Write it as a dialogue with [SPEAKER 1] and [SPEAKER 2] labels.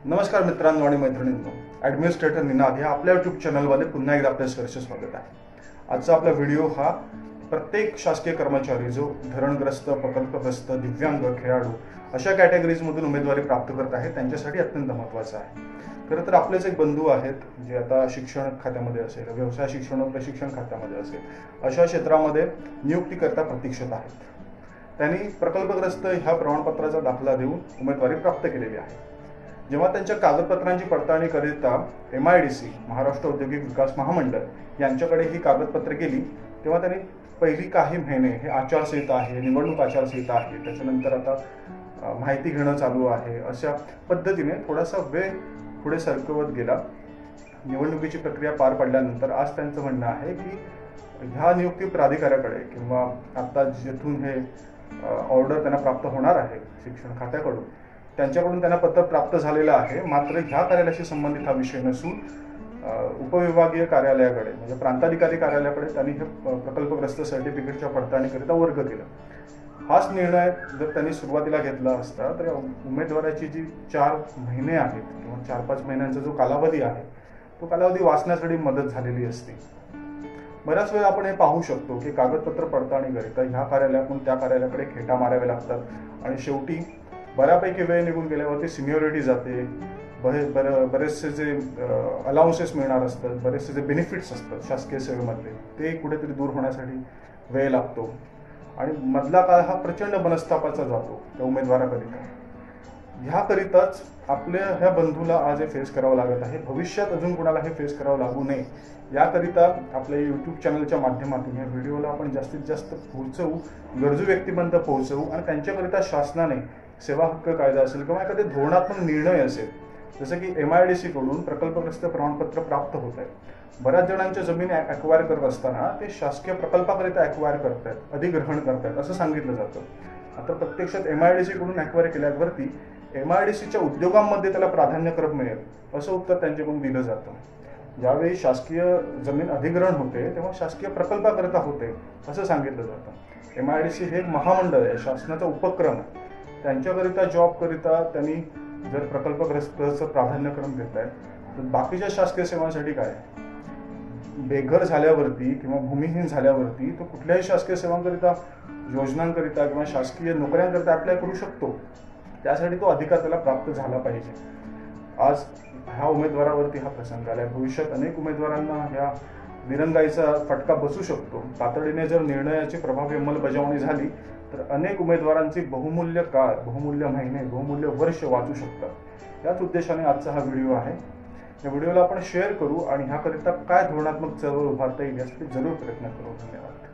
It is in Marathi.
[SPEAKER 1] नमस्कार मित्रांनो आणि मैत्रिणींनो, ॲडमिनिस्ट्रेटर निनाद या आपल्या यूट्यूब चॅनलमध्ये पुन्हा एकदा आपल्या सहर्ष स्वागत आहे। आजचा आपला व्हिडिओ हा प्रत्येक शासकीय कर्मचारी जो धरणग्रस्त, प्रकल्पग्रस्त, दिव्यांग, खेळाडू अशा कॅटेगरीजमधून उमेदवारी प्राप्त करत आहे त्यांच्यासाठी अत्यंत महत्त्वाचा आहे। खरं तर आपलेच एक बंधू आहेत जे आता शिक्षण खात्यामध्ये असेल, व्यवसाय शिक्षण व प्रशिक्षण खात्यामध्ये असेल, अशा क्षेत्रामध्ये नियुक्तीकरता प्रतीक्षेत आहेत। त्यांनी प्रकल्पग्रस्त ह्या प्रमाणपत्राचा दाखला देऊन उमेदवारी प्राप्त केलेली आहे। जेव्हा त्यांच्या कागदपत्रांची पडताळणी करिता MIDC महाराष्ट्र औद्योगिक विकास महामंडळ यांच्याकडे ही कागदपत्रे गेली, तेव्हा त्यांनी पहिली काही महिने हे आचारसंहिता आहे, निवडणूक आचारसंहिता आहे, त्याच्यानंतर आता माहिती घेणं चालू आहे, अशा पद्धतीने थोडासा वेळ पुढे सरकवत गेला। निवडणुकीची प्रक्रिया पार पडल्यानंतर आज त्यांचं म्हणणं आहे की ह्या नियुक्ती प्राधिकाऱ्याकडे किंवा आता जिथून हे ऑर्डर त्यांना प्राप्त होणार आहे शिक्षण खात्याकडून, त्यांच्याकडून त्यांना पत्र प्राप्त झालेलं आहे। मात्र ह्या कार्यालयाशी संबंधित हा विषय नसून उपविभागीय कार्यालयाकडे म्हणजे प्रांताधिकारी कार्यालयाकडे त्यांनी हे प्रकल्पग्रस्त सर्टिफिकेटच्या पडताळणीकरिता वर्ग केला। हाच निर्णय जर त्यांनी सुरुवातीला घेतला असता तर उमेदवाराची जी 4 महिने आहेत किंवा 4-5 महिन्यांचा जो कालावधी आहे तो कालावधी वाचण्यासाठी मदत झालेली असती। बऱ्याच वेळा आपण हे पाहू शकतो की कागदपत्र पडताळणीकरिता ह्या कार्यालयातून त्या कार्यालयाकडे खेटा मारावे लागतात आणि शेवटी बऱ्यापैकी वेळ निघून गेल्यावरती सिनियरिटी जाते, बरेचसे जे अलाउन्सेस मिळणार असतात, बरेचसे जे बेनिफिट्स असतात शासकीय सेवेमधले ते कुठेतरी दूर होण्यासाठी वेळ लागतो आणि मधला काळ हा प्रचंड मनस्तापाचा जातो त्या उमेदवाराकरिता। ह्याकरिताच आपल्या ह्या बंधूला आज हे फेस करावं लागत आहे। भविष्यात अजून कोणाला हे फेस करावं लागू नये याकरिता आपल्या यूट्यूब चॅनलच्या माध्यमातून या व्हिडिओला आपण जास्तीत जास्त पोहोचवू, गरजू व्यक्तीपर्यंत पोहोचवू आणि त्यांच्याकरिता शासनाने सेवा हक्क कायदा असेल किंवा एखादे धोरणात्मक निर्णय असेल, जसं की MIDC कडून प्रकल्पग्रस्त प्रमाणपत्र प्राप्त होत आहे। बऱ्याच जणांच्या जमिनी ॲक्वायर करत असताना ते शासकीय प्रकल्पाकरिता ॲक्वायर करतायत, अधिग्रहण करतायत असं सांगितलं जातं। आता प्रत्यक्षात MIDC कडून ॲक्वायर केल्यावरती MIDCच्या उद्योगांमध्ये त्याला प्राधान्यक्रम मिळेल असं उत्तर त्यांच्याकडून दिलं जातं। ज्यावेळी शासकीय जमीन अधिग्रहण होते तेव्हा शासकीय प्रकल्पाकरिता होते असं सांगितलं जातं। MIDC हे एक महामंडळ आहे, शासनाचा उपक्रम आहे। त्यांच्याकरिता जॉबकरिता त्यांनी जर प्रकल्पग्रस्ताचं प्राधान्यक्रम देत आहे तर बाकीच्या शासकीय सेवांसाठी काय? बेघर झाल्यावरती किंवा भूमिहीन झाल्यावरती तो कुठल्याही शासकीय सेवांकरिता, योजनांकरिता किंवा शासकीय नोकऱ्यांकरिता अप्लाय करू शकतो। त्यासाठी तो अधिकार त्याला प्राप्त झाला पाहिजे। आज ह्या उमेदवारावरती हा प्रसंग आलाय। भविष्यात अनेक उमेदवारांना ह्या दिरंगाईचा फटका बसू शकतो। तातडीने जर निर्णयाची प्रभावी अंमलबजावणी झाली तर अनेक उमेदवारांची बहुमूल्य काळ, बहुमूल्य महिने, बहुमूल्य वर्ष वाचू शकतात। याच उद्देशाने आजचा हा व्हिडिओ आहे। या व्हिडिओला आपण शेअर करू आणि ह्याकरिता काय धोरणात्मक चळवळ उभारता येईल यासाठी जरूर प्रयत्न करू। धन्यवाद।